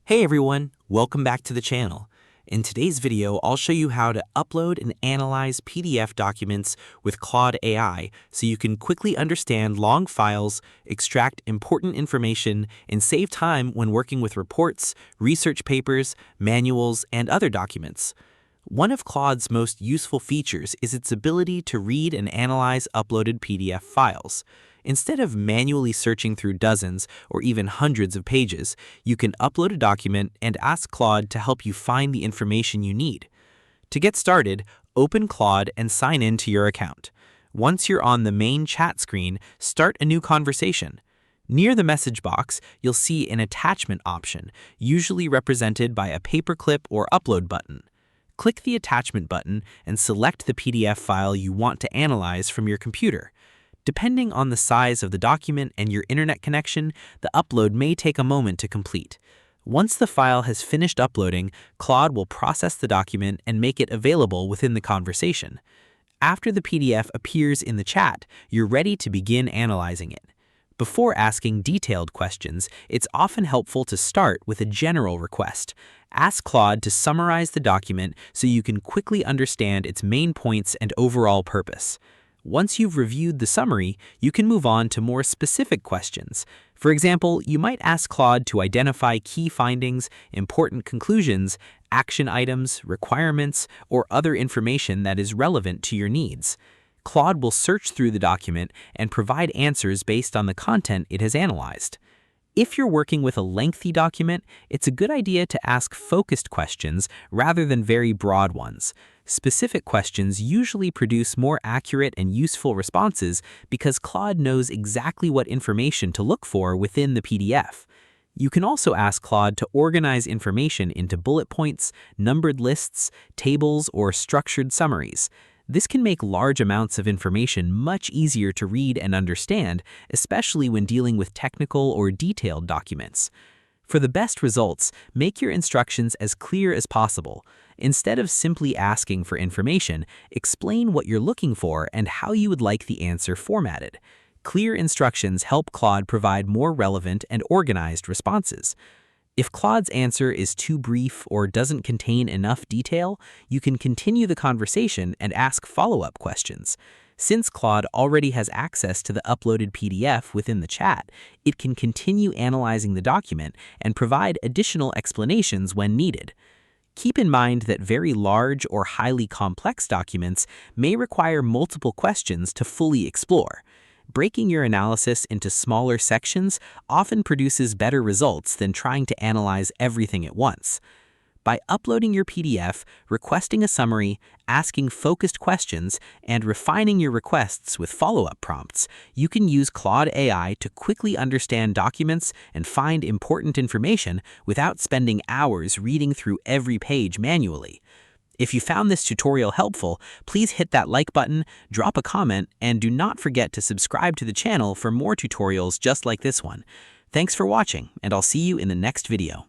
Hey everyone, welcome back to the channel. In today's video, I'll show you how to upload and analyze PDF documents with Claude AI so you can quickly understand long files, extract important information, and save time when working with reports, research papers, manuals, and other documents. One of Claude's most useful features is its ability to read and analyze uploaded PDF files. Instead of manually searching through dozens or even hundreds of pages, you can upload a document and ask Claude to help you find the information you need. To get started, open Claude and sign in to your account. Once you're on the main chat screen, start a new conversation. Near the message box, you'll see an attachment option, usually represented by a paperclip or upload button. Click the attachment button and select the PDF file you want to analyze from your computer. Depending on the size of the document and your internet connection, the upload may take a moment to complete. Once the file has finished uploading, Claude will process the document and make it available within the conversation. After the PDF appears in the chat, you're ready to begin analyzing it. Before asking detailed questions, it's often helpful to start with a general request. Ask Claude to summarize the document so you can quickly understand its main points and overall purpose. Once you've reviewed the summary, you can move on to more specific questions. For example, you might ask Claude to identify key findings, important conclusions, action items, requirements, or other information that is relevant to your needs. Claude will search through the document and provide answers based on the content it has analyzed. If you're working with a lengthy document, it's a good idea to ask focused questions rather than very broad ones. Specific questions usually produce more accurate and useful responses because Claude knows exactly what information to look for within the PDF. You can also ask Claude to organize information into bullet points, numbered lists, tables, or structured summaries. This can make large amounts of information much easier to read and understand, especially when dealing with technical or detailed documents. For the best results, make your instructions as clear as possible. Instead of simply asking for information, explain what you're looking for and how you would like the answer formatted. Clear instructions help Claude provide more relevant and organized responses. If Claude's answer is too brief or doesn't contain enough detail, you can continue the conversation and ask follow-up questions. Since Claude already has access to the uploaded PDF within the chat, it can continue analyzing the document and provide additional explanations when needed. Keep in mind that very large or highly complex documents may require multiple questions to fully explore. Breaking your analysis into smaller sections often produces better results than trying to analyze everything at once. By uploading your PDF, requesting a summary, asking focused questions, and refining your requests with follow-up prompts, you can use Claude AI to quickly understand documents and find important information without spending hours reading through every page manually. If you found this tutorial helpful, please hit that like button, drop a comment, and do not forget to subscribe to the channel for more tutorials just like this one. Thanks for watching, and I'll see you in the next video.